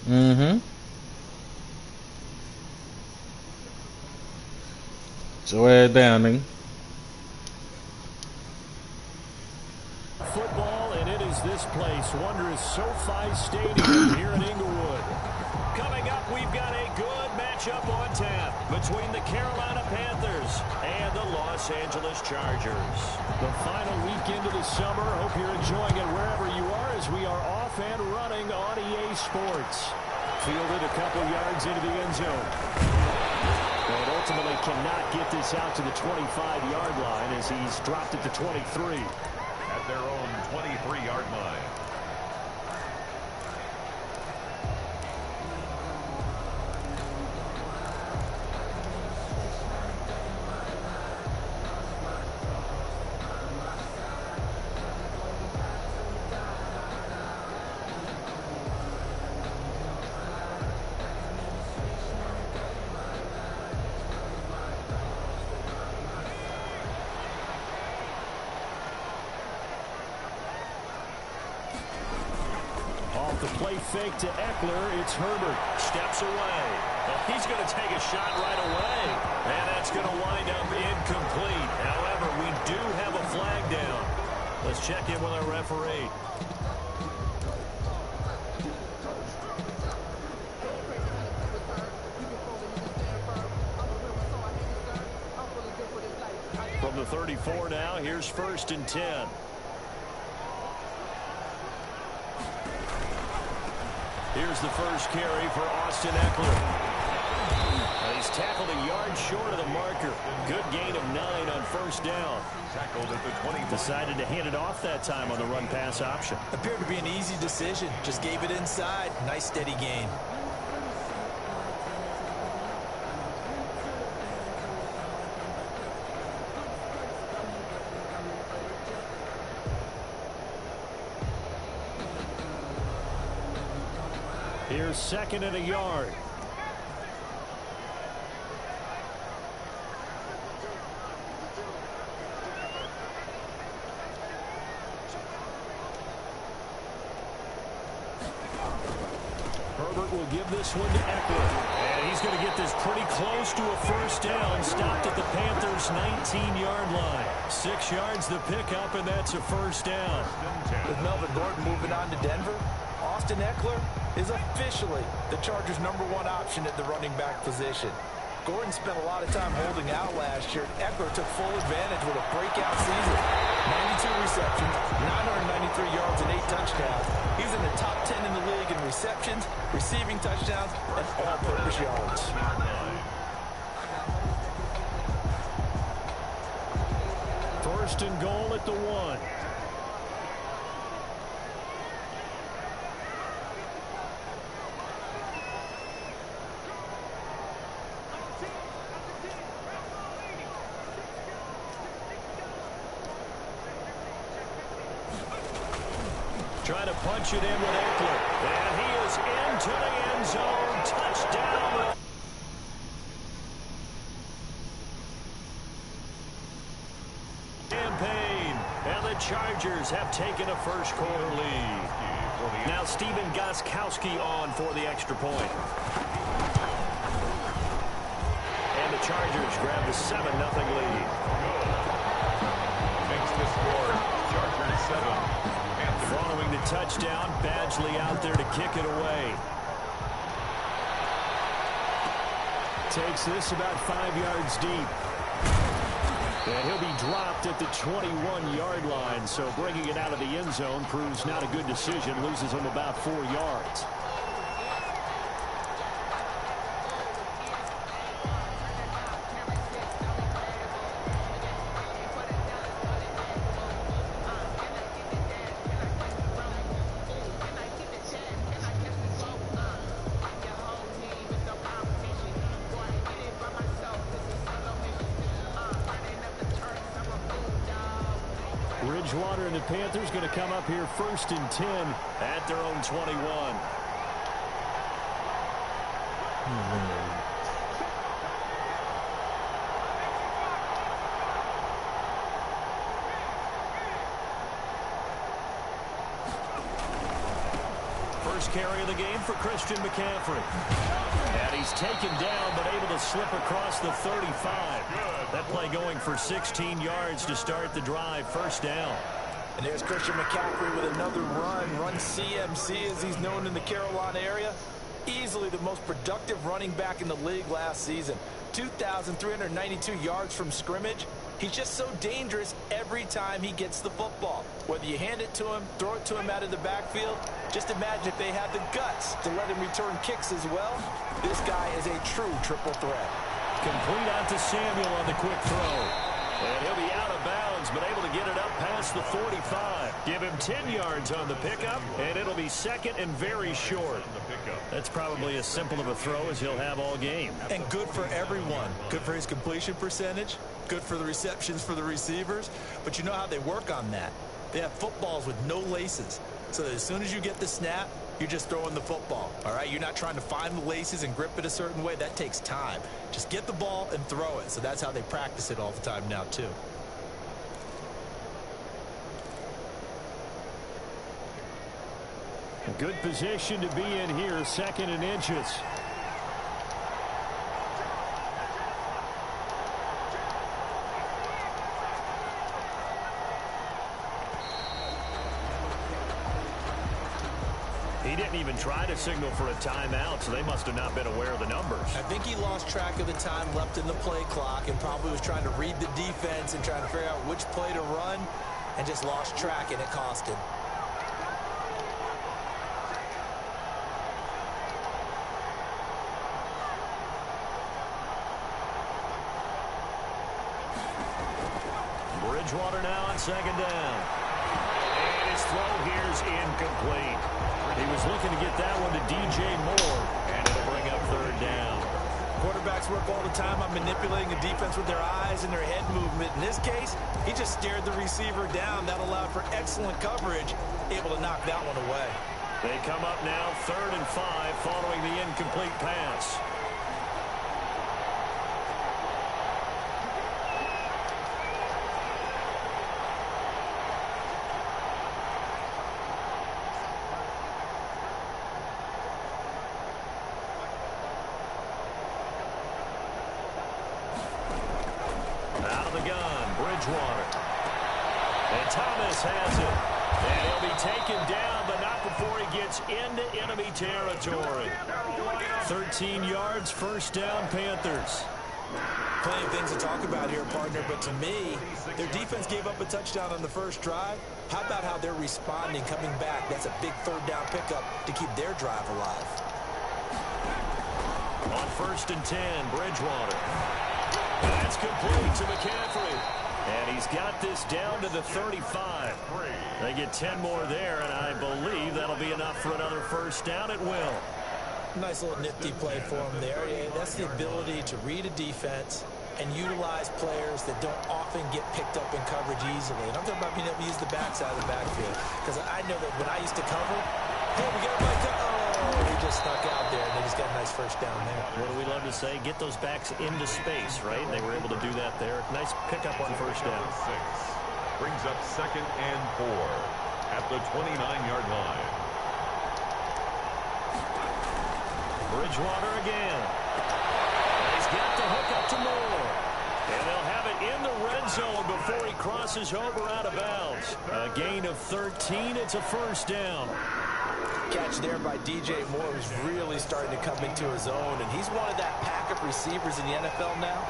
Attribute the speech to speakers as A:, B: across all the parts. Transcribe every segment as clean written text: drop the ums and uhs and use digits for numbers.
A: Mm-hmm. So ass down, nigga.
B: Football, and it is this place, wondrous SoFi Stadium here in Inglewood. Coming up, we've got a good matchup on tap between the Carolina Panthers and the Los Angeles Chargers. The final weekend of the summer. Hope you're enjoying it wherever you are as we are off and running on EA Sports. Fielded a couple yards into the end zone. And ultimately cannot get this out to the 25-yard line as he's dropped it to 23.
C: At their own 23-yard line.
B: Off the play fake to Eckler, it's Herbert. Steps away. Well, he's going to take a shot right away. And that's going to wind up incomplete. However, we do have a flag down. Let's check in with our referee. From the 34 now, here's 1st and 10. Here's the first carry for Austin Eckler. He's tackled a yard short of the marker. Good gain of 9 on 1st down.
C: Tackled at the 20.
B: Decided to hand it off that time on the run-pass option.
D: Appeared to be an easy decision. Just gave it inside. Nice steady gain.
B: Here's 2nd and a yard. Herbert will give this one to Eckler. And he's going to get this pretty close to a 1st down. Stopped at the Panthers' 19-yard line. 6 yards the pickup, and that's a 1st down.
D: With Melvin Gordon moving on to Denver, Austin Eckler is officially the Chargers' #1 option at the running back position. Gordon spent a lot of time holding out last year. Eckler took full advantage with a breakout season. 92 receptions, 993 yards, and 8 touchdowns. He's in the top 10 in the league in receptions, receiving touchdowns, and all-purpose yards.
B: 1st and goal at the 1. Trying to punch it in with Eckler. And he is into the end zone. Touchdown. Campaign. And the Chargers have taken a first-quarter lead. Now Stephen Gostkowski on for the extra point. And the Chargers grab the 7-0 lead.
C: Makes the score Chargers 7.
B: Following the touchdown, Badgley out there to kick it away. Takes this about 5 yards deep. And he'll be dropped at the 21-yard line, so bringing it out of the end zone proves not a good decision. Loses him about 4 yards. Bridgewater and the Panthers going to come up here 1st and 10 at their own 21. first carry of the game for Christian McCaffrey. And he's taken down, but able to slip across the 35. That play going for 16 yards to start the drive. First down.
D: And there's Christian McCaffrey with another run CMC as he's known in the Carolina area. Easily the most productive running back in the league last season. 2,392 yards from scrimmage. He's just so dangerous every time he gets the football. Whether you hand it to him, throw it to him out of the backfield, just imagine if they had the guts to let him return kicks as well. This guy is a true triple threat.
B: Complete out to Samuel on the quick throw. And he'll be out of bounds, but able to get it up past the 45. Give him 10 yards on the pickup, and it'll be second and very short. That's probably as simple of a throw as he'll have all game.
D: And good for everyone. Good for his completion percentage. Good for the receptions for the receivers. But you know how they work on that. They have footballs with no laces. So as soon as you get the snap, you're just throwing the football. All right, you're not trying to find the laces and grip it a certain way. That takes time. Just get the ball and throw it. So that's how they practice it all the time now, too.
B: A good position to be in here, second and inches. He didn't even try to signal for a timeout, so they must have not been aware of the numbers.
D: I think he lost track of the time left in the play clock and probably was trying to read the defense and trying to figure out which play to run and just lost track, and it cost him.
B: Bridgewater now on second down. And his throw here's incomplete. He was looking to get that one to DJ Moore, and it'll bring up third down.
D: Quarterbacks work all the time on manipulating the defense with their eyes and their head movement. In this case, he just stared the receiver down. That allowed for excellent coverage, able to knock that one away.
B: They come up now, 3rd and 5, following the incomplete pass. And Thomas has it. And he'll be taken down, but not before he gets into enemy territory. 13 yards, first down, Panthers.
D: Plenty of things to talk about here, partner, but to me, their defense gave up a touchdown on the first drive. How about how they're responding, coming back? That's a big third down pickup to keep their drive alive.
B: On 1st and 10, Bridgewater. That's complete to McCaffrey. And he's got this down to the 35. They get 10 more there, and I believe that'll be enough for another first down. It will.
D: Nice little nifty play for him there. Yeah, that's the ability to read a defense and utilize players that don't often get picked up in coverage easily. And I'm talking about being able to use the backside of the backfield. Because I know that when I used to cover, hey, we got a bike. Oh, he just snuck out there, and they just got a nice first down there.
B: What do we love to say? Get those backs into space, right? And they were able to do that there. Nice pickup on first down.
C: 6 brings up 2nd and 4 at the 29-yard line.
B: Bridgewater again. And he's got the hook up to Moore. And they'll have it in the red zone before he crosses over out of bounds. A gain of 13. It's a first down.
D: Catch there by DJ Moore, who's really starting to come into his own. And he's one of that pack of receivers in the NFL now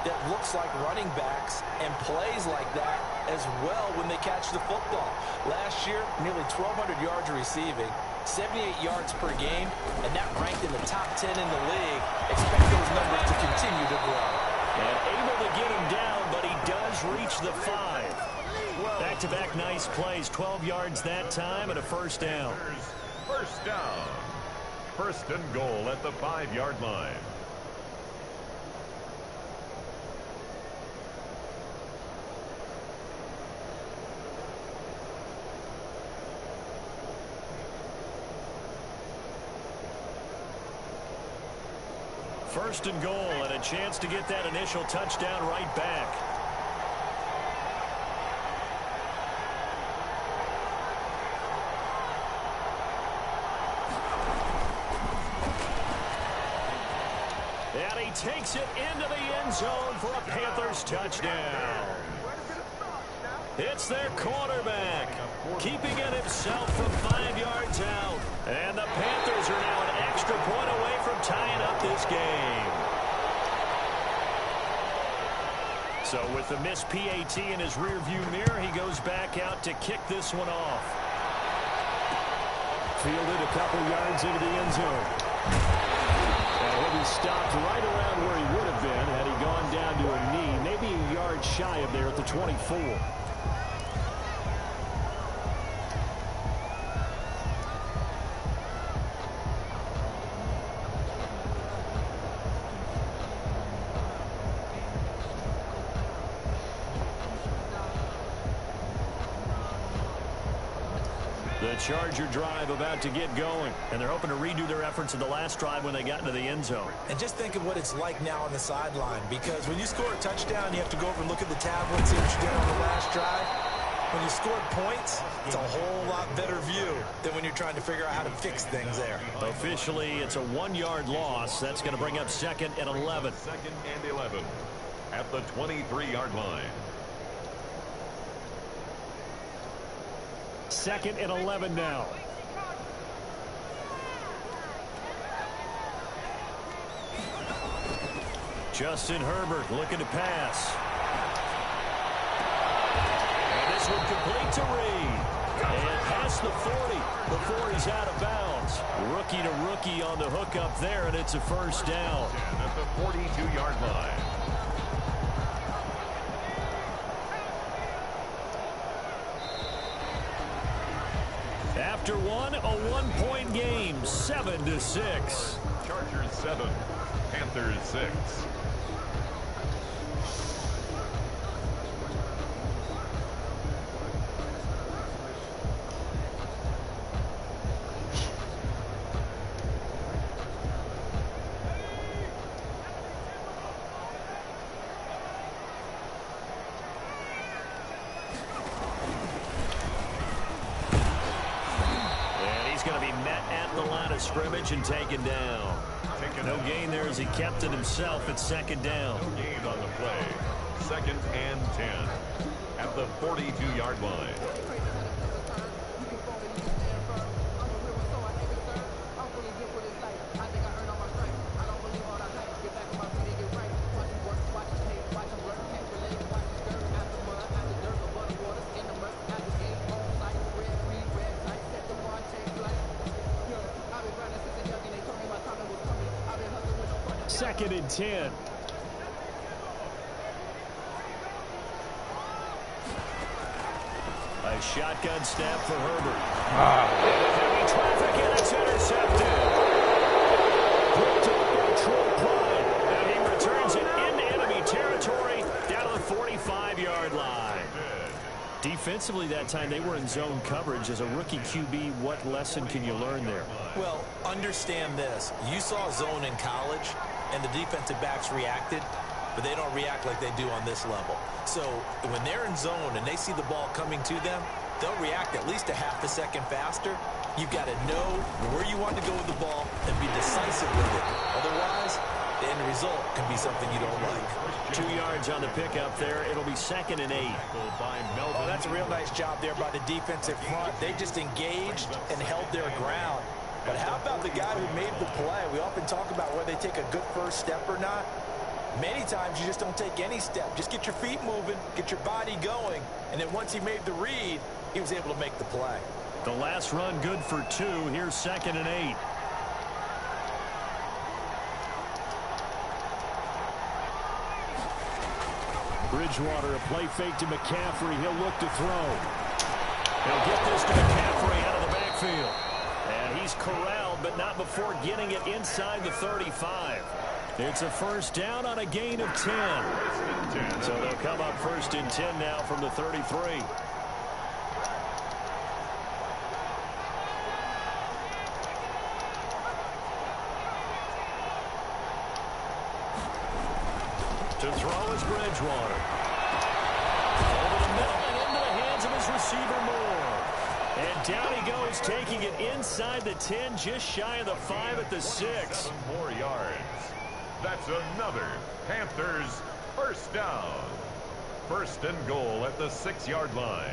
D: that looks like running backs and plays like that as well when they catch the football. Last year, nearly 1,200 yards receiving, 78 yards per game, and that ranked in the top 10 in the league. Expect those numbers to continue to grow.
B: And able to get him down, but he does reach the 5. Back-to-back nice plays, 12 yards that time, and a first down.
C: First down. 1st and goal at the 5-yard line.
B: First and goal, and a chance to get that initial touchdown right back. And he takes it into the end zone for a Panthers touchdown. It's their quarterback, keeping it himself from 5 yards out. And the Panthers are now an extra point away from tying up this game. So with the missed PAT in his rearview mirror, he goes back out to kick this one off. Fielded a couple yards into the end zone. And he'll be stopped right around where he would have been had he gone down to a knee, maybe a yard shy of there at the 24. The Charger drive about to get going, and they're hoping to redo their efforts in the last drive when they got into the end zone.
D: And just think of what it's like now on the sideline, because when you score a touchdown, you have to go over and look at the tablet and see what you did on the last drive. When you score points, it's a whole lot better view than when you're trying to figure out how to fix things there.
B: Officially, it's a 1-yard loss. That's going to bring up 2nd and 11.
C: 2nd and 11 at the 23-yard line.
B: 2nd and 11 now. Justin Herbert looking to pass. And this one complete to Reed. And past the 40 before he's out of bounds. Rookie to rookie on the hook up there, and it's a first down.
C: At the 42-yard line.
B: After one, a 1-point game, 7-6.
C: Chargers 7, Panthers 6.
B: Scrimmage and taken down. No gain there as he kept it himself at 2nd down.
C: No gain on the play. 2nd and 10 at the 42-yard line.
B: Second and 10. A shotgun snap for Herbert. Heavy traffic, and it's intercepted. Picked up by Troy Pride. And he returns it into enemy territory down to the 45-yard line. Defensively that time, they were in zone coverage. As a rookie QB, what lesson can you learn there?
D: Well, understand this. You saw zone in college, and the defensive backs reacted, but they don't react like they do on this level. So when they're in zone and they see the ball coming to them, they'll react at least a half a second faster. You've got to know where you want to go with the ball and be decisive with it. Otherwise, the end result can be something you don't like.
B: 2 yards on the pickup there. It'll be 2nd and 8.
D: Oh, that's a real nice job there by the defensive front. They just engaged and held their ground. But how about the guy who made the play? We often talk about whether they take a good first step or not. Many times you just don't take any step. Just get your feet moving, get your body going, and then once he made the read, he was able to make the play.
B: The last run good for 2. Here's 2nd and 8. Bridgewater, a play fake to McCaffrey. He'll look to throw. He'll get this to McCaffrey out of the backfield. And he's corralled, but not before getting it inside the 35. It's a first down on a gain of 10. So they'll come up 1st and 10 now from the 33. To throw is Bridgewater. Over the middle and into the hands of his receiver Moore. And down he goes, taking it inside the 10, just shy of the 5 at the 6.
C: 7 more yards. That's another Panthers first down. First and goal at the 6-yard line.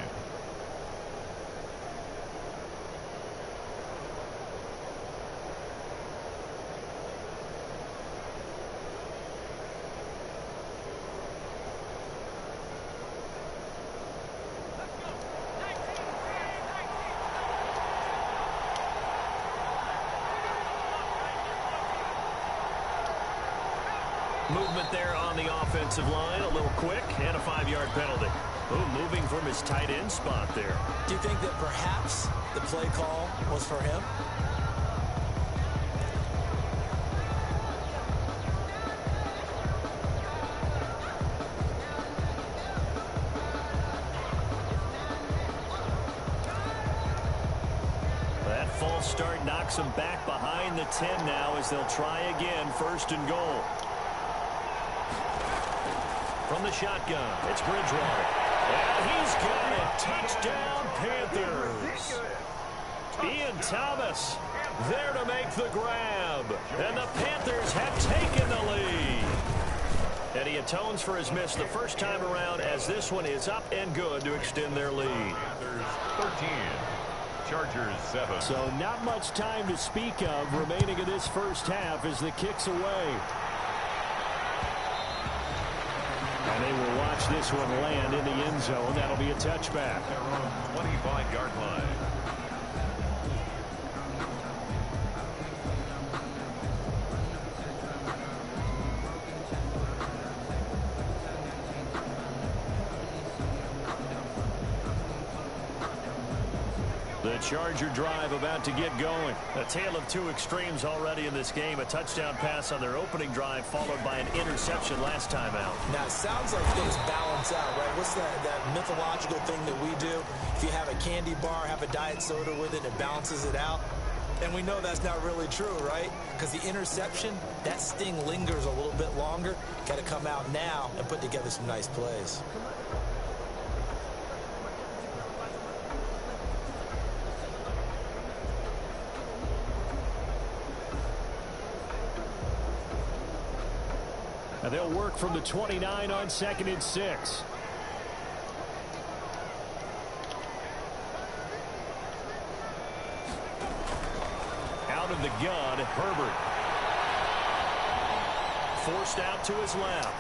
B: Movement there on the offensive line, a little quick, and a 5-yard penalty. Ooh, moving from his tight end spot there.
D: Do you think that perhaps the play call was for him?
B: That false start knocks him back behind the 10 now as they'll try again, first and goal. From the shotgun, it's Bridgewater. And he's got it. Touchdown, Panthers. Ian Thomas there to make the grab. And the Panthers have taken the lead. And he atones for his miss the first time around as this one is up and good to extend their lead.
C: Panthers 13. Chargers 7.
B: So not much time to speak of remaining in this first half as the kick's away. And they will watch this one land in the end zone. That'll be a touchback.
C: Their own 25-yard line.
B: The Charger drive about to get going. A tale of two extremes already in this game. A touchdown pass on their opening drive followed by an interception last time out.
D: Now, it sounds like things balance out, right? What's that mythological thing that we do? If you have a candy bar, have a diet soda with it, it balances it out. And we know that's not really true, right? Because the interception, that sting lingers a little bit longer. Got to come out now and put together some nice plays.
B: And they'll work from the 29 on 2nd and 6. Out of the gun, Herbert. Forced out to his left.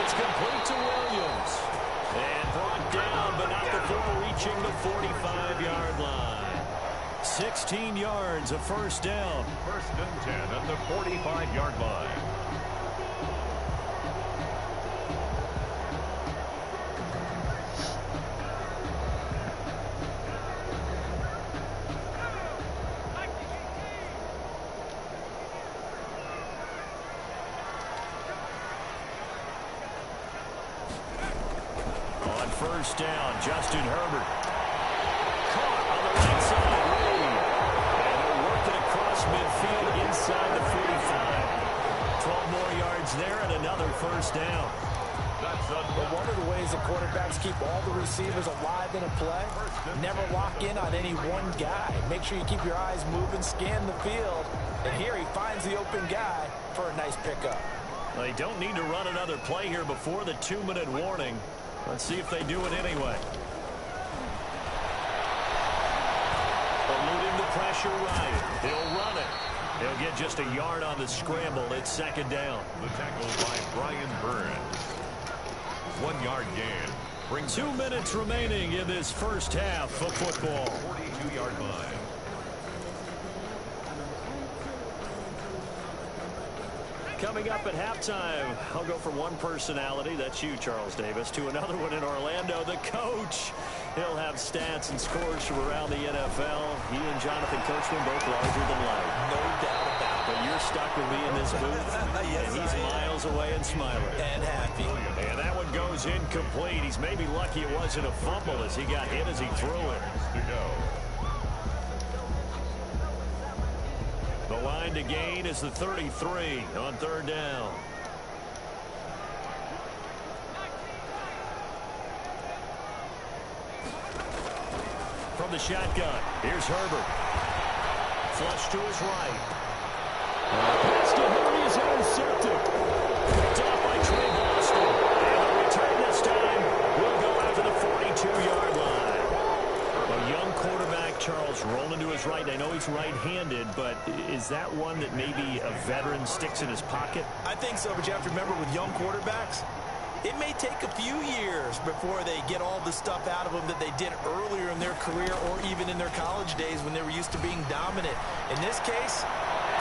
B: It's complete to Williams. And brought down, but not before reaching the 45-yard line. 16 yards, a first down.
C: First and 10 at the 45-yard line.
B: First down, Justin Herbert. Caught on the right side. And they'll work it across midfield inside the 45. 12 more yards there and another first down.
D: But one of the ways that quarterbacks keep all the receivers alive in a play, never lock in on any one guy. Make sure you keep your eyes moving, scan the field. And here he finds the open guy for a nice pickup.
B: They don't need to run another play here before the 2-minute warning. Let's see if they do it anyway. Eluding the pressure right. He'll run it. He'll get just a yard on the scramble. It's second down.
C: The tackle by Brian Burns. 1-yard gain. Brings
B: 2 minutes remaining in this first half of football.
C: 42-yard line.
B: Coming up at halftime, I'll go from one personality, that's you, Charles Davis, to another one in Orlando, the coach. He'll have stats and scores from around the NFL. He and Jonathan Coachman both larger than life.
D: No doubt about it.
B: But you're stuck with me in this booth,
D: Yes,
B: and he's miles away and smiling.
D: And happy.
B: And that one goes incomplete. He's maybe lucky it wasn't a fumble as he got hit as he threw it.
C: To go.
B: The line to gain is the 33 on third down. From the shotgun, here's Herbert. Flush to his right. Pass to Henry is is intercepted. Picked off by Trey Boston. And the return this time will go out to the 42-yard line. A young quarterback, Charles, rolling to his right. I know he's right-handed, but is that one that maybe a veteran sticks in his pocket?
D: I think so, but you have to remember with young quarterbacks, it may take a few years before they get all the stuff out of them that they did earlier in their career or even in their college days when they were used to being dominant. In this case,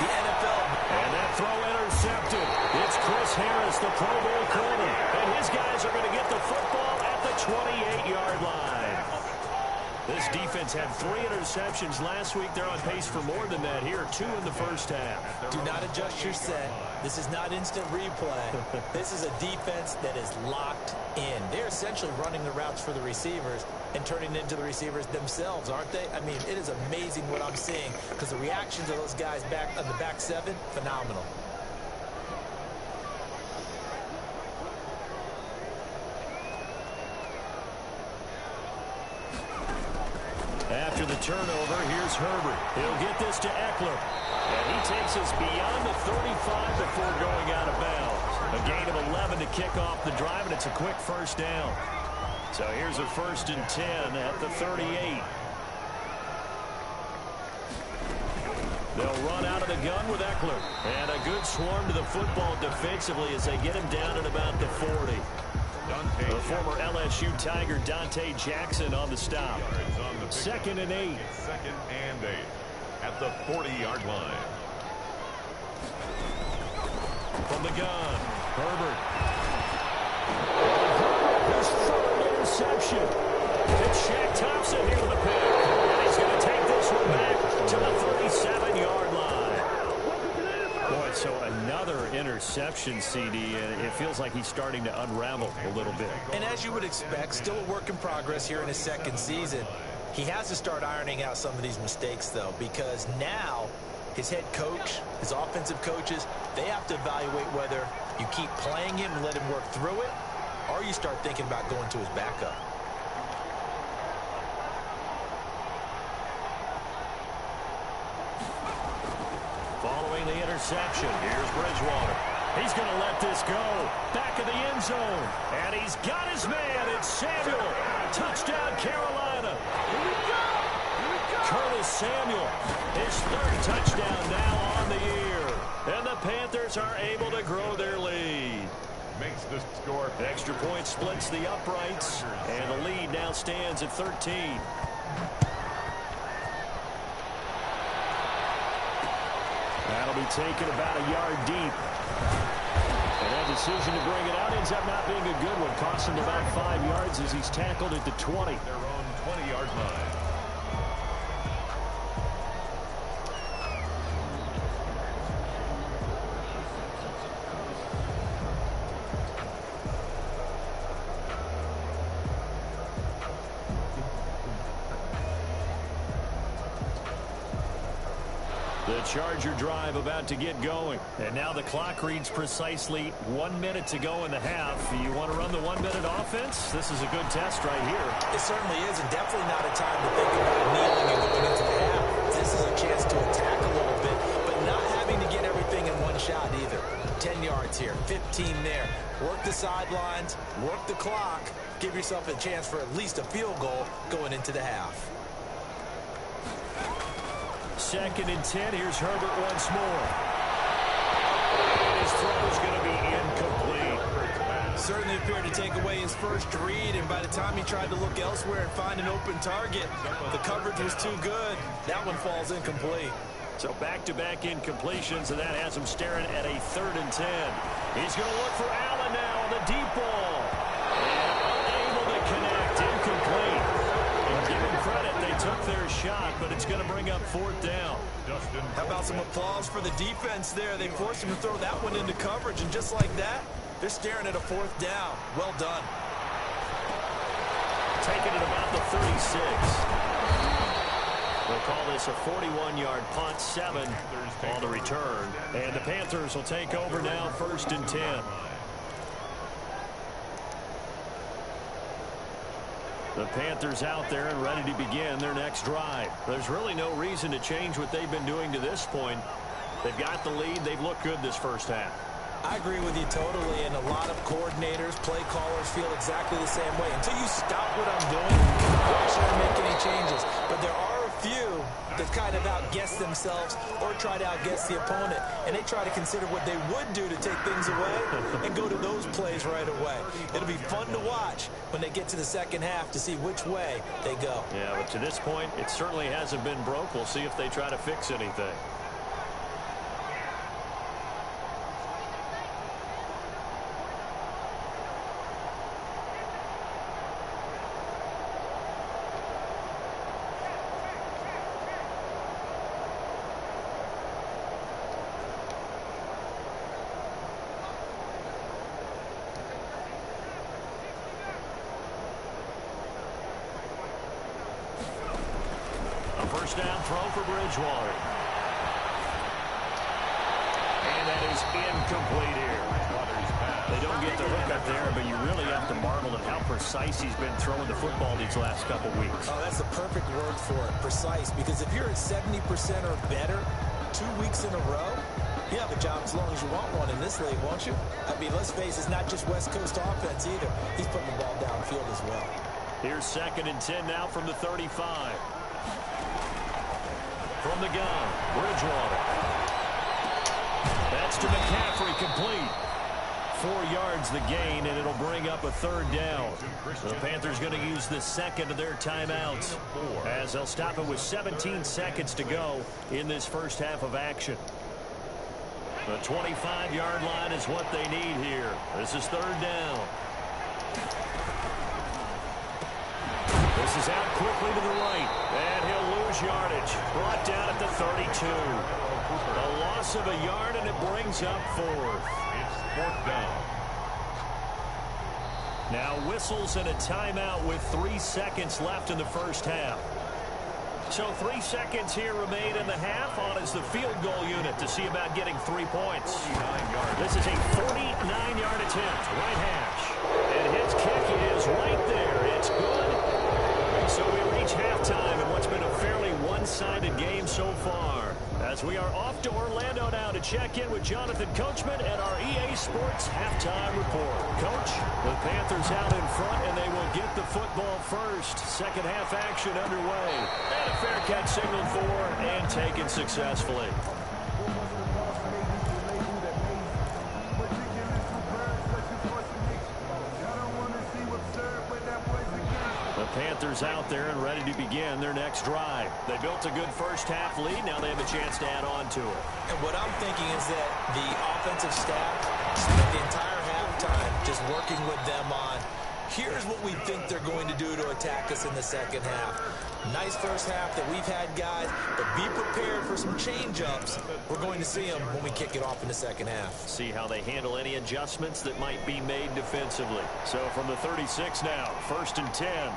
D: the NFL.
B: And that throw intercepted. It's Chris Harris, the Pro Bowl corner. And his guys are going to get the football at the 28-yard line. This defense had 3 interceptions last week. They're on pace for more than that here. 2 in the first half.
D: Do not adjust your set. This is not instant replay. This is a defense that is locked in. They're essentially running the routes for the receivers and turning it into the receivers themselves, aren't they? I mean, it is amazing what I'm seeing because the reactions of those guys back on the back 7, phenomenal.
B: After the turnover, here's Herbert. He'll get this to Eckler. And he takes us beyond the 35 before going out of bounds. A gain of 11 to kick off the drive, and it's a quick first down. So here's a 1st and 10 at the 38. They'll run out of the gun with Eckler. And a good swarm to the football defensively as they get him down at about the 40. The former LSU Tiger Dante Jackson on the stop. 2nd and 8.
C: 2nd and 8 at the 40-yard line.
B: From the gun, Herbert. His 3rd interception. It's Shaq Thompson here with the pick. And he's going to take this one back to the 37-yard line. Boy, so another interception, CD, and it feels like he's starting to unravel a little bit.
D: And as you would expect, still a work in progress here in his 2nd season. He has to start ironing out some of these mistakes, though, because now his head coach, his offensive coaches, they have to evaluate whether you keep playing him and let him work through it, or you start thinking about going to his backup.
B: Following the interception, here's Bridgewater. He's going to let this go. Back of the end zone. And he's got his man. It's Samuel. Touchdown, Carolina. Curtis Samuel, his 3rd touchdown now on the year. And the Panthers are able to grow their lead.
C: Makes the score.
B: Extra point splits the uprights. And the lead now stands at 13. That'll be taken about a yard deep. And that decision to bring it out ends up not being a good one. Cost him about 5 yards as he's tackled at the 20.
C: Their own 20-yard line.
B: The Charger drive about to get going. And now the clock reads precisely 1 minute to go in the half. You want to run the 1-minute offense? This is a good test right here.
D: It certainly is, and definitely not a time to think about kneeling and going into the half. This is a chance to attack a little bit, but not having to get everything in one shot either. 10 yards here, 15 there. Work the sidelines, work the clock, give yourself a chance for at least a field goal going into the half.
B: 2nd and 10. Here's Herbert once more. And his throw is going to be incomplete.
D: Certainly appeared to take away his first read, and by the time he tried to look elsewhere and find an open target, the coverage was too good. That one falls incomplete.
B: So back-to-back incompletions, and that has him staring at a 3rd and 10. He's going to look for Allen now on the deep ball. And unable to connect, incomplete. And give him credit, they took their shot, but it's going to bring up 4th down.
D: How about some applause for the defense there? They forced him to throw that one into coverage, and just like that, they're staring at a 4th down. Well done.
B: Taken at about the 36. They'll call this a 41-yard punt, 7 on the return. And the Panthers will take over now, 1st and 10. The Panthers out there and ready to begin their next drive. There's really no reason to change what they've been doing to this point. They've got the lead. They've looked good this first half.
D: I agree with you totally, and a lot of coordinators, play callers feel exactly the same way. Until you stop what I'm doing, why should I make any changes? But there are a few that kind of outguess themselves or try to outguess the opponent, and they try to consider what they would do to take things away and go to those plays right away. It'll be fun to watch when they get to the second half to see which way they go.
B: Yeah, but to this point, it certainly hasn't been broke. We'll see if they try to fix anything. First down throw for Bridgewater. And that is incomplete here. They don't get the hook up there, but you really have to marvel at how precise he's been throwing the football these last couple weeks.
D: Oh, that's the perfect word for it, precise, because if you're at 70% or better 2 weeks in a row, you have a job as long as you want one in this league, won't you? I mean, let's face it, it's not just West Coast offense either. He's putting the ball downfield as well.
B: Here's 2nd and 10 now from the 35. From the gun, Bridgewater. That's to McCaffrey, complete. 4 yards the gain, and it'll bring up a 3rd down. The Panthers going to use the second of their timeouts as they'll stop it with 17 seconds to go in this first half of action. The 25-yard line is what they need here. This is 3rd down. This is out quickly to the right, and he'll lose yardage. Brought down at the 32. A loss of a yard, and it brings up 4th.
C: It's 4th down.
B: Now whistles and a timeout with 3 seconds left in the first half. So 3 seconds here remain in the half. On is the field goal unit to see about getting 3 points. This is a 49-yard attempt, right hash. And his kick is right there. It's good. So we reach halftime in what's been a fairly one-sided game so far. As we are off to Orlando now to check in with Jonathan Coachman at our EA Sports Halftime Report. Coach, the Panthers out in front, and they will get the football first. Second half action underway. And a fair catch signaled for and taken successfully. Panthers out there and ready to begin their next drive. They built a good first half lead. Now they have a chance to add on to it.
D: And what I'm thinking is that the offensive staff spent the entire halftime just working with them on, here's what we think they're going to do to attack us in the second half. Nice first half that we've had, guys, but be prepared for some change-ups. We're going to see them when we kick it off in the second half.
B: See how they handle any adjustments that might be made defensively. So from the 36 now, 1st and 10.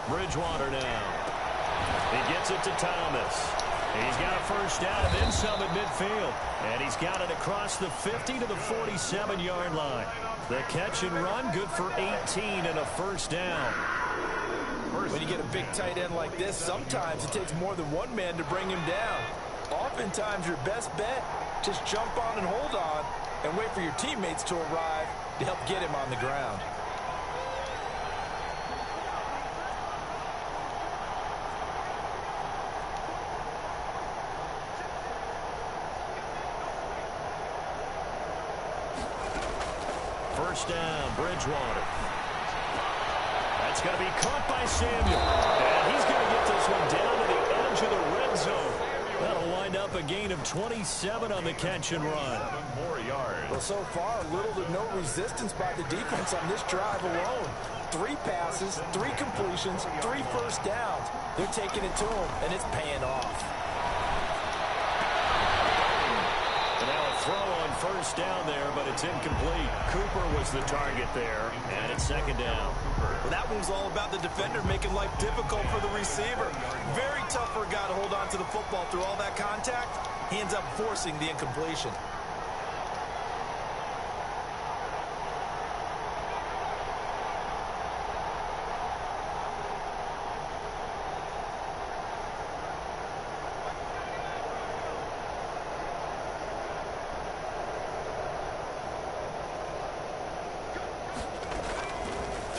B: Bridgewater now. He gets it to Thomas. He's got a first down and then some at midfield. And he's got it across the 50 to the 47-yard line. The catch and run, good for 18 and a first down.
D: When you get a big tight end like this, sometimes it takes more than one man to bring him down. Oftentimes your best bet, just jump on and hold on and wait for your teammates to arrive to help get him on the ground.
B: First down, Bridgewater. That's going to be caught by Samuel. And he's going to get this one down to the edge of the red zone. That'll wind up a gain of 27 on the catch and run.
C: 7 more yards.
D: Well, so far, little to no resistance by the defense on this drive alone. 3 passes, 3 completions, 3 first downs. They're taking it to him, and it's paying off.
B: And now a throw on first down there, but it's incomplete. Cooper was the target there, and it's 2nd down.
D: Well, that one was all about the defender making life difficult for the receiver. Very tough for a guy to hold on to the football through all that contact. He ends up forcing the incompletion.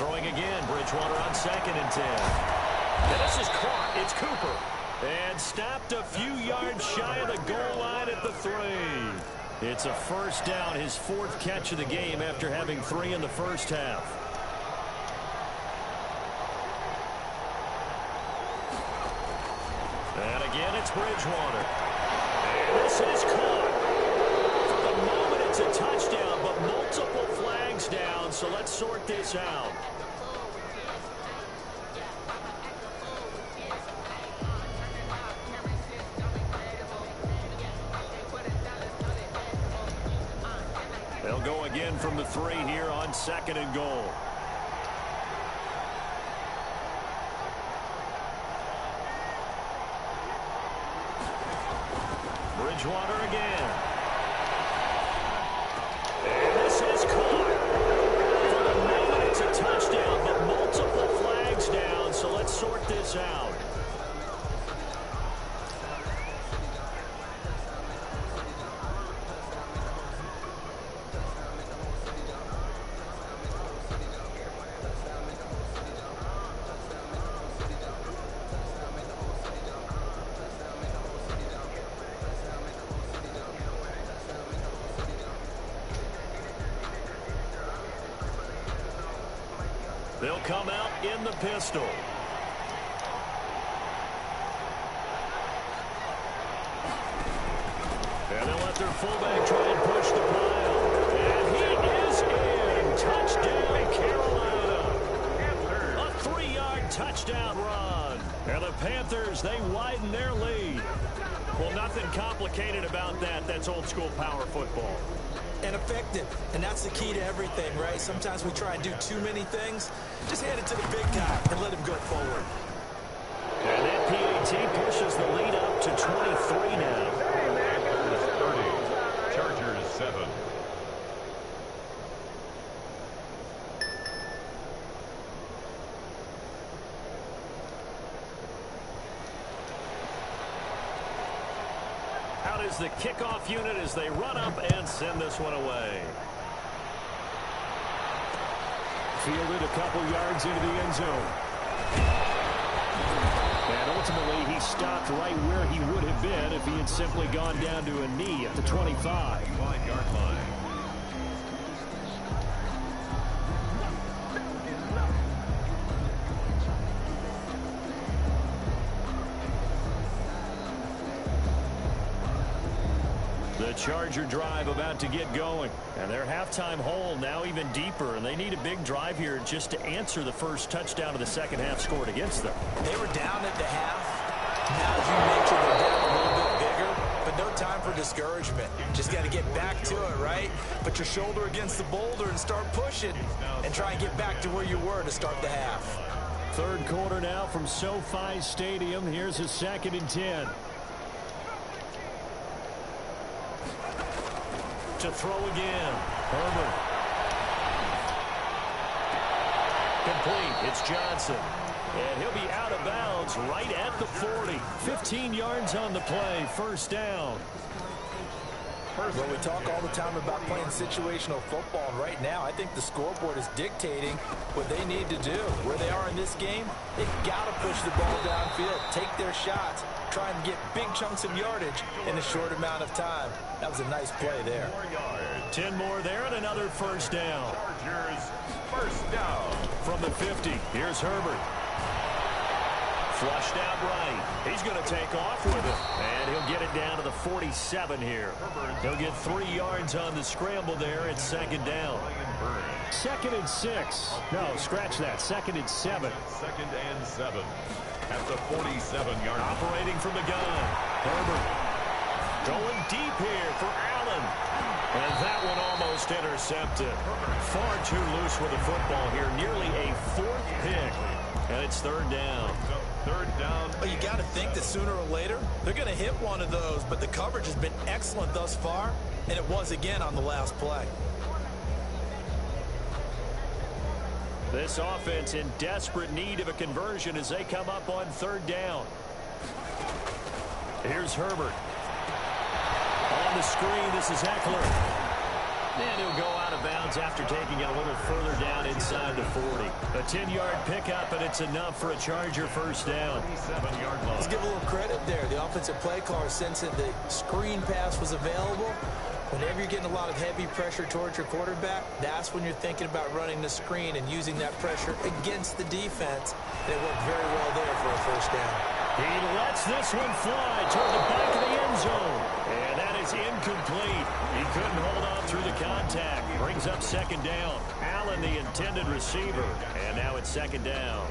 B: Throwing again, Bridgewater on 2nd and 10. And this is caught. It's Cooper. And stopped a few yards shy of the goal line at the 3. It's a first down, his 4th catch of the game after having 3 in the first half. And again, it's Bridgewater. And this is caught. For the moment, it's a touchdown, but multiple flags down, so let's sort this out. They'll go again from the 3 here on 2nd and goal. Bridgewater again. And this is caught. For the moment, it's a touchdown, but multiple flags down, so let's sort this out. They'll come out in the pistol. And they'll let their fullback try and push the pile. And he is in. Touchdown, Carolina. A 3-yard touchdown run. And the Panthers, they widen their lead. Well, nothing complicated about that. That's old school power football.
D: And effective. And that's the key to everything, right? Sometimes we try and do too many things. Just hand it to the big guy and let him go forward.
B: And that PAT pushes the lead up to 23 now.
C: 30. Chargers 7.
B: Out is the kickoff unit as they run up and send this one away. Fielded a couple yards into the end zone. And ultimately, he stopped right where he would have been if he had simply gone down to a knee at the 25.
C: 5-yard line.
B: The Charger drive about to get going. And their halftime hole now even deeper. And they need a big drive here just to answer the first touchdown of the second half scored against them.
D: They were down at the half. Now, as you mentioned, they're down a little bit bigger. But no time for discouragement. Just got to get back to it, right? Put your shoulder against the boulder and start pushing. And try and get back to where you were to start the half.
B: Third quarter now from SoFi Stadium. Here's a 2nd and 10. To throw again. Herbert. Complete. It's Johnson. And he'll be out of bounds right at the 40. 15 yards on the play. First down.
D: Well, we talk all the time about playing situational football, and right now I think the scoreboard is dictating what they need to do. Where they are in this game, they've got to push the ball downfield, take their shots, try and get big chunks of yardage in a short amount of time. That was a nice play there.
B: 10 more there and another first down.
C: Chargers first down.
B: From the 50, here's Herbert. Flushed out right. He's going to take off with it. And he'll get it down to the 47 here. He'll get 3 yards on the scramble there. It's second down. 2nd and 6. No, scratch that. 2nd and 7.
C: 2nd and 7. At the 47-yard line.
B: Operating from the gun. Herbert. Going deep here for Allen. And that one almost intercepted. Far too loose with the football here. Nearly a 4th pick. And it's third down.
C: Third down.
D: But you got to think that sooner or later, they're going to hit one of those. But the coverage has been excellent thus far. And it was again on the last play.
B: This offense in desperate need of a conversion as they come up on third down. Here's Herbert. On the screen, this is Eckler. And he'll go out of bounds after taking it a little further down inside the 40. A 10-yard pickup, and it's enough for a Charger first down.
C: 7-yard line.
D: Let's give a little credit there. The offensive play caller sensed that the screen pass was available. Whenever you're getting a lot of heavy pressure towards your quarterback, that's when you're thinking about running the screen and using that pressure against the defense. And it worked very well there for a first down.
B: He lets this one fly toward the back of the end zone. And that is incomplete. He couldn't hold on through the contact. Brings up second down. Allen, the intended receiver. And now it's second down.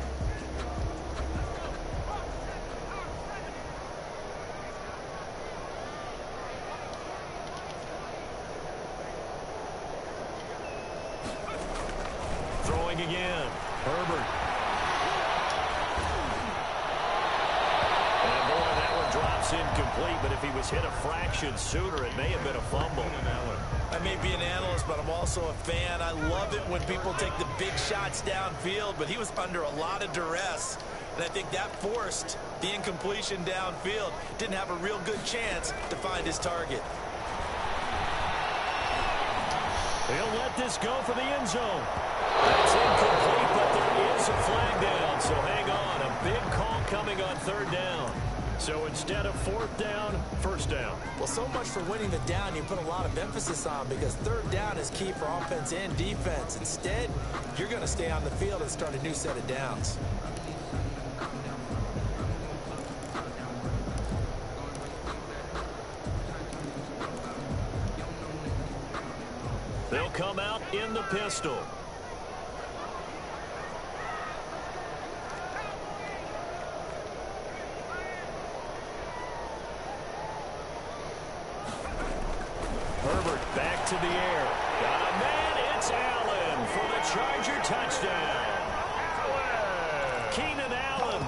B: Throwing again. Herbert. And boy, that one drops incomplete, but if he was hit a fraction sooner, it may have been a fumble.
D: I may be an analyst, but I'm also a fan. I love it when people take the big shots downfield, but he was under a lot of duress. And I think that forced the incompletion downfield. Didn't have a real good chance to find his target.
B: He'll let this go for the end zone. That's incomplete, but there is a flag down, so hang on. A big call coming on third down. So instead of fourth down, first down.
D: Well, so much for winning the down you put a lot of emphasis on, because third down is key for offense and defense. Instead, you're going to stay on the field and start a new set of downs.
B: They'll come out in the pistol. Herbert back to the air. Got a man. It's Allen for the Charger touchdown. Keenan Allen,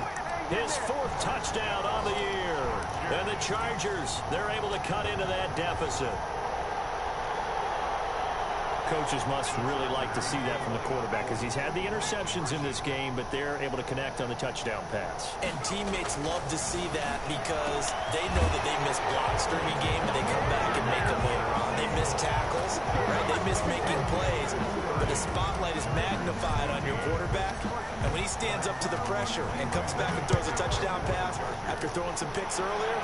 B: his fourth touchdown on the year. And the Chargers, they're able to cut into that deficit. Coaches must really like to see that from the quarterback, because he's had the interceptions in this game, but they're able to connect on the touchdown pass.
D: And teammates love to see that, because they know that they miss blocks during a game, and they come back and make them later on. They miss tackles, right? They miss making plays, but the spotlight is magnified on your quarterback. And when he stands up to the pressure and comes back and throws a touchdown pass after throwing some picks earlier,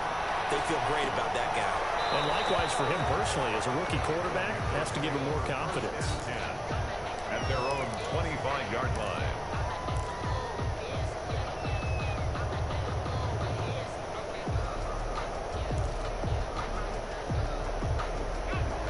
D: they feel great about that guy.
B: And likewise for him personally, as a rookie quarterback, has to give him more confidence.
C: At their own 25-yard line.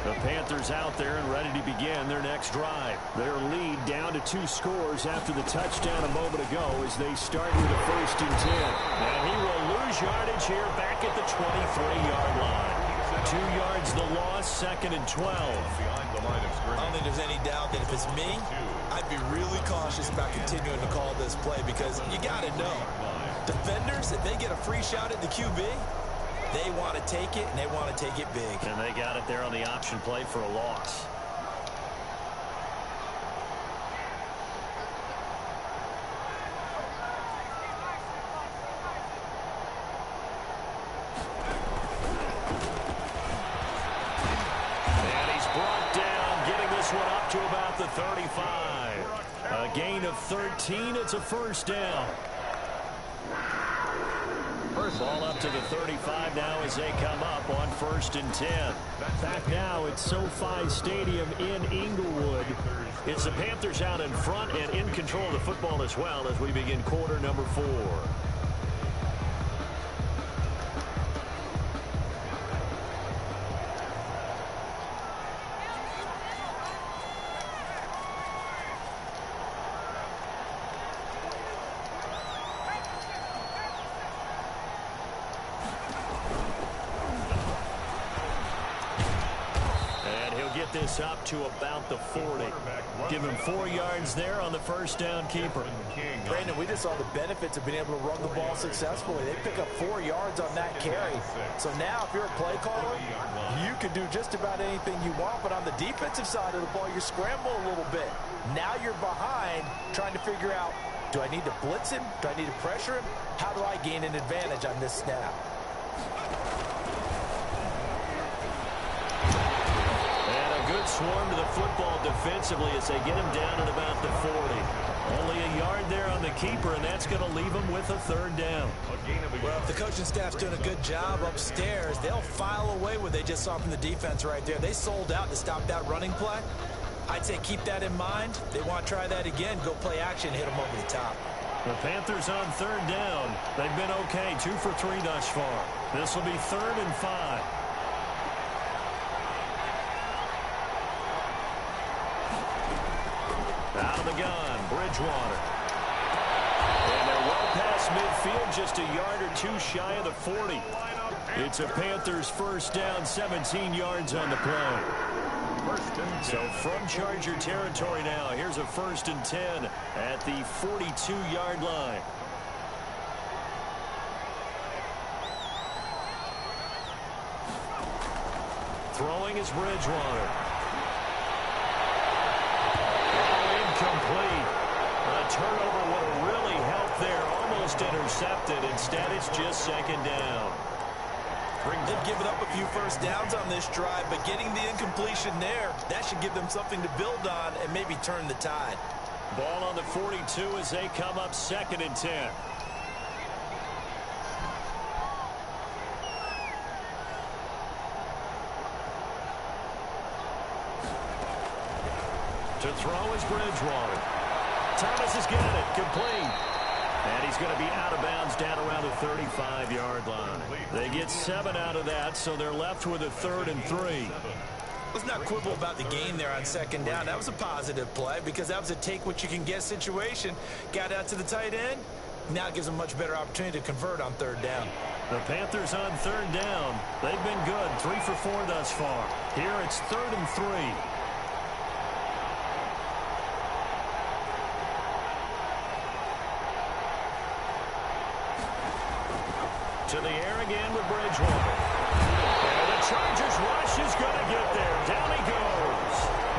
B: The Panthers out there and ready to begin their next drive. Their lead down to 2 scores after the touchdown a moment ago as they start with a 1st and 10. And he will lose yardage here back at the 23-yard line. 2 yards the loss, 2nd and 12.
D: I don't think there's any doubt that if it's me, I'd be really cautious about continuing to call this play, because you got to know, defenders, if they get a free shot at the QB, they want to take it, and they want to take it big.
B: And they got it there on the option play for a loss. And he's brought down, getting this one up to about the 35. A gain of 13. It's a first down. Ball up to the 35 now as they come up on 1st and 10. Back now at SoFi Stadium in Inglewood. It's the Panthers out in front and in control of the football as well as we begin quarter number 4. This up to about the 40. Give him 4 yards there on the first down keeper.
D: Brandon, we just saw the benefits of being able to run the ball successfully. They pick up 4 yards on that carry. So now if you're a play caller, you can do just about anything you want. But on the defensive side of the ball, you scramble a little bit. Now you're behind trying to figure out, do I need to blitz him? Do I need to pressure him? How do I gain an advantage on this snap?
B: swarm to the football defensively as they get him down at about the 40. Only a yard there on the keeper, and that's going to leave him with a third down.
D: Well, if the coaching staff's doing a good job upstairs, they'll file away what they just saw from the defense right there. They sold out to stop that running play. I'd say keep that in mind. They want to try that again, go play action, hit them over the top.
B: The Panthers on third down. They've been okay, 2 for 3 thus far. This will be 3rd and 5. Out of the gun, Bridgewater. And they're well past midfield, just a yard or 2 shy of the 40. It's a Panthers first down, 17 yards on the play. So from Charger territory now, here's a 1st and 10 at the 42-yard line. Throwing is Bridgewater. Incomplete. A turnover would have really helped there. Almost intercepted. Instead, it's just 2nd down.
D: They've given up a few first downs on this drive, but getting the incompletion there, that should give them something to build on and maybe turn the tide.
B: Ball on the 42 as they come up 2nd and 10. To throw is Bridgewater. Thomas has got it. Complete. And he's going to be out of bounds down around the 35-yard line. They get 7 out of that, so they're left with a 3rd and 3.
D: Let's not quibble about the gain there on 2nd down. That was a positive play because that was a take-what-you-can-get situation. Got out to the tight end. Now it gives them a much better opportunity to convert on 3rd down.
B: The Panthers on 3rd down. They've been good, 3 for 4 thus far. Here it's 3rd and 3. To the air again with Bridgewater. And the Chargers rush is going to get there. Down he goes.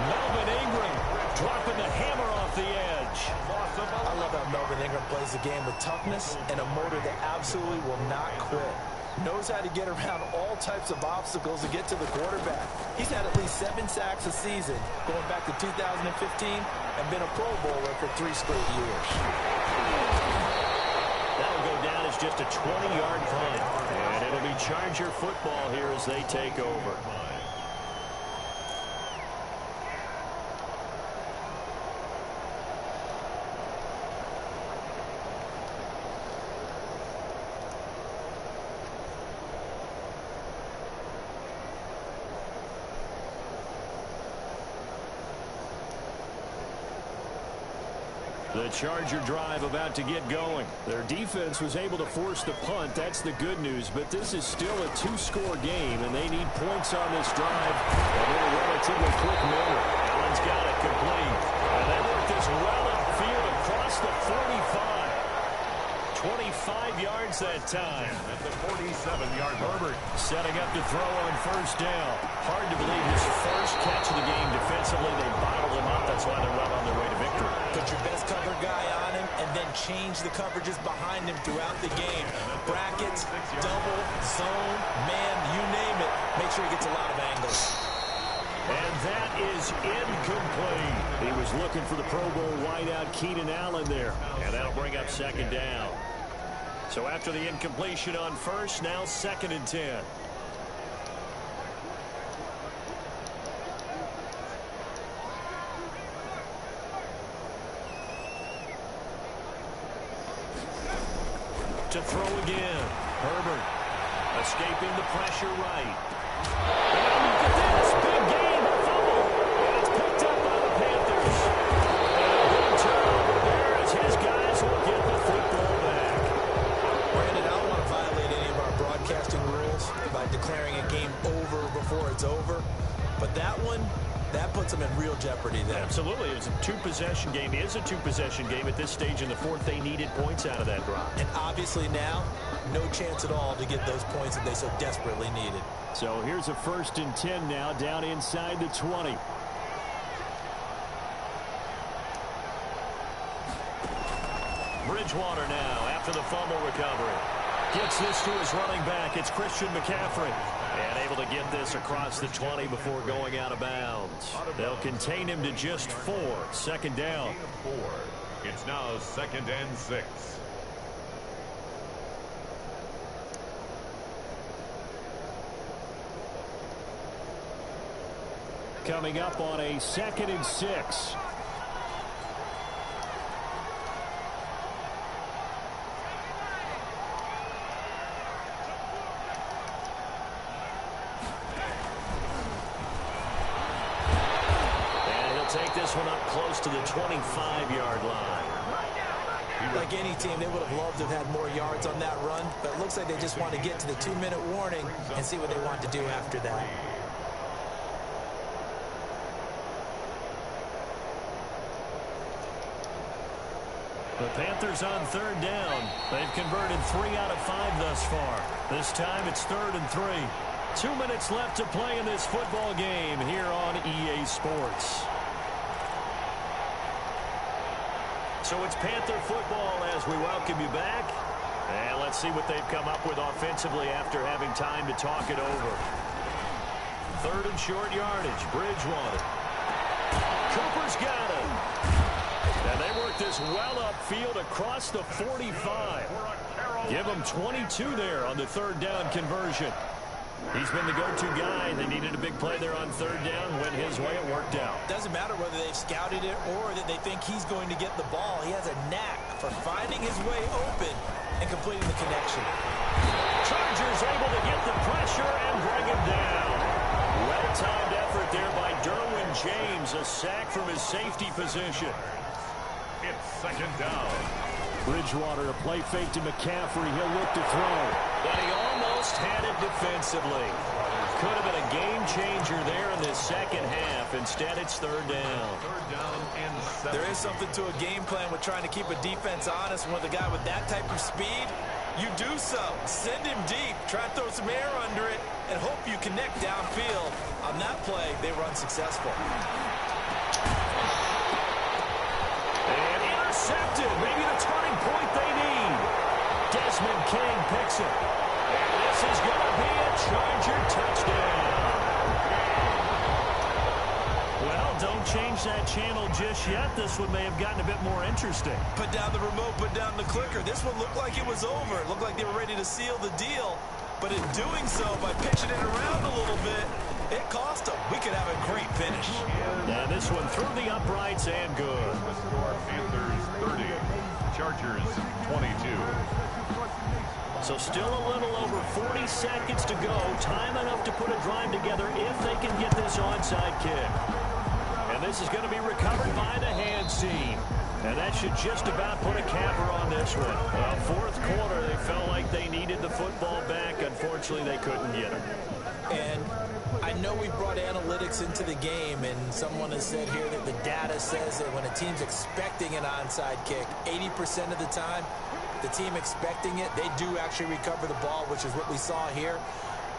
B: Melvin Ingram dropping the hammer off the edge.
D: I love how Melvin Ingram plays the game with toughness and a motor that absolutely will not quit. Knows how to get around all types of obstacles to get to the quarterback. He's had at least 7 sacks a season going back to 2015 and been a Pro Bowler for 3 straight years.
B: That'll go down as just a 20-yard punt. And it'll be Charger football here as they take over. The Charger drive about to get going. Their defense was able to force the punt. That's the good news. But this is still a 2-score game, and they need points on this drive. And in a relatively quick manner. Allen's got it complete. And they work this well upfield across the 45. 25 yards that time.
C: At the 47-yard
B: Herbert setting up to throw on 1st down. Hard to believe his first catch of the game defensively. They bottled him up. That's why they're well on their way to victory.
D: Put your best cover guy on him and then change the coverages behind him throughout the game. Brackets, double, zone, man, you name it. Make sure he gets a lot of angles.
B: And that is incomplete. He was looking for the Pro Bowl wideout Keenan Allen there. And that'll bring up 2nd down. So after the incompletion on 1st, now 2nd and 10. To throw again. Herbert escaping the pressure right. And look at this. Big game. A fumble. And it's picked up by the Panthers. And a big turnover there as his guys will get the football back.
D: Brandon, I don't want to violate any of our broadcasting rules by declaring a game over before it's over. But that one, that puts them in real jeopardy there.
B: Absolutely. It's a 2-possession game. It is a 2-possession game at this stage in the 4th. They needed points out of that drive.
D: And obviously now, no chance at all to get those points that they so desperately needed.
B: So here's a 1st and 10 now down inside the 20. Bridgewater now after the fumble recovery. Gets this to his running back. It's Christian McCaffrey. And able to get this across the 20 before going out of bounds. They'll contain him to just 4. Second down.
C: 4. It's now 2nd and 6.
B: Coming up on a 2nd and 6. Take this one up close to the 25-yard line.
D: Like any team, they would have loved to have had more yards on that run, but it looks like they just want to get to the 2-minute warning and see what they want to do after that.
B: The Panthers on 3rd down. They've converted 3 out of 5 thus far. This time it's 3rd and 3. 2 minutes left to play in this football game here on EA Sports. So it's Panther football as we welcome you back. And let's see what they've come up with offensively after having time to talk it over. 3rd and short yardage. Bridgewater. Cooper's got it. And they work this well upfield across the 45. Give them 22 there on the 3rd down conversion. He's been the go-to guy. They needed a big play there on 3rd down. Went his way. It worked out.
D: Doesn't matter whether they've scouted it or that they think he's going to get the ball. He has a knack for finding his way open and completing the connection.
B: Chargers able to get the pressure and bring him down. Well-timed effort there by Derwin James. A sack from his safety position.
C: It's 2nd down.
B: Bridgewater, a play fake to McCaffrey. He'll look to throw. And he almost had it defensively. Could have been a game changer there in this second half. Instead, it's 3rd down.
C: 3rd down and 7.
D: There is something to a game plan with trying to keep a defense honest. With a guy with that type of speed, you do so. Send him deep. Try to throw some air under it and hope you connect downfield. On that play, they were unsuccessful.
B: Intercepted. Maybe the turning point they need. Desmond King picks it. And this is going to be a Charger touchdown. Well, don't change that channel just yet. This one may have gotten a bit more interesting.
D: Put down the remote, put down the clicker. This one looked like it was over. It looked like they were ready to seal the deal. But in doing so, by pitching it around a little bit, it cost them. We could have a great finish.
B: And this one through the uprights and good.
C: The score, Panthers 30, Chargers 22.
B: So still a little over 40 seconds to go. Time enough to put a drive together if they can get this onside kick. And this is going to be recovered by the hands team. And that should just about put a capper on this one. Well, 4th quarter, they felt like they needed the football back. Unfortunately, they couldn't get it.
D: And I know we brought analytics into the game, and someone has said here that the data says that when a team's expecting an onside kick, 80% of the time, the team expecting it, they do actually recover the ball, which is what we saw here.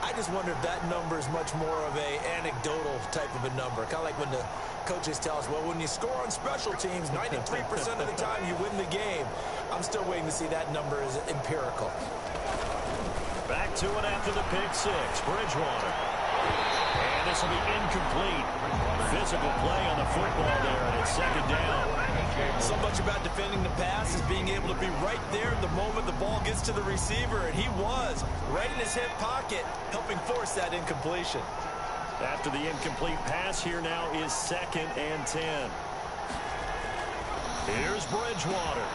D: I just wonder if that number is much more of a anecdotal type of a number. Kind of like when the coaches tell us, well, when you score on special teams, 93% of the time you win the game. I'm still waiting to see that number is empirical.
B: Back to it after the pick six. Bridgewater. And this will be incomplete. Physical play on the football there, and it's 2nd down.
D: So much about defending the pass is being able to be right there the moment the ball gets to the receiver, and he was right in his hip pocket, helping force that incompletion.
B: After the incomplete pass, here now is 2nd and 10. Here's Bridgewater.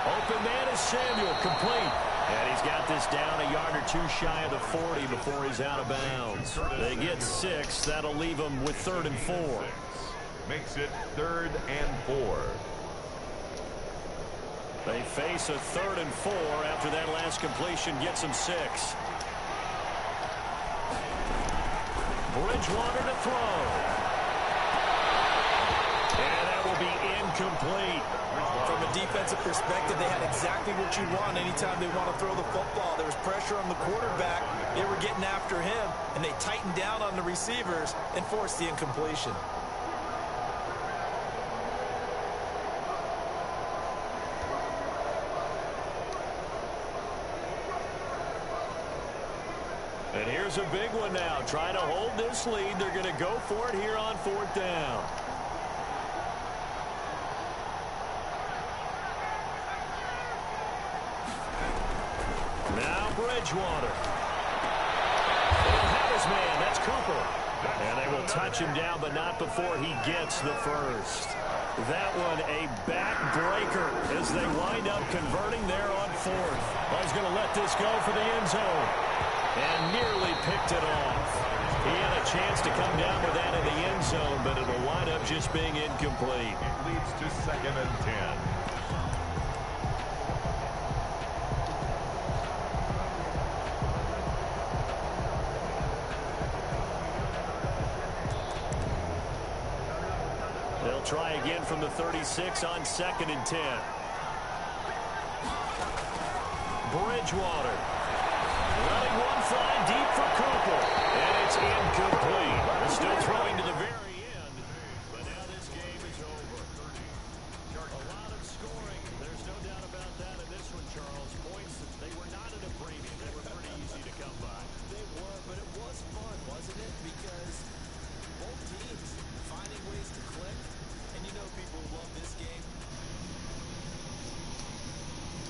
B: Open man is Samuel, complete. And he's got this down a yard or 2 shy of the 40 before he's out of bounds. They get 6. That'll leave them with 3rd and 4.
C: Makes it 3rd and 4.
B: They face a 3rd and 4 after that last completion gets them 6. Bridgewater to throw. And that will be incomplete.
D: From a defensive perspective, they had exactly what you want anytime they want to throw the football. There was pressure on the quarterback. They were getting after him, and they tightened down on the receivers and forced the incompletion.
B: And here here's a big one now. Trying to hold this lead. They're going to go for it here on 4th down. Now Bridgewater. He'll have his man. That's Cooper. And they will touch him down, but not before he gets the first. That one a backbreaker as they wind up converting there on 4th. Well, he's going to let this go for the end zone. And nearly picked it off. He had a chance to come down with that in the end zone, but it will wind up just being incomplete.
C: It leads to 2nd and 10.
B: They'll try again from the 36 on 2nd and 10. Bridgewater.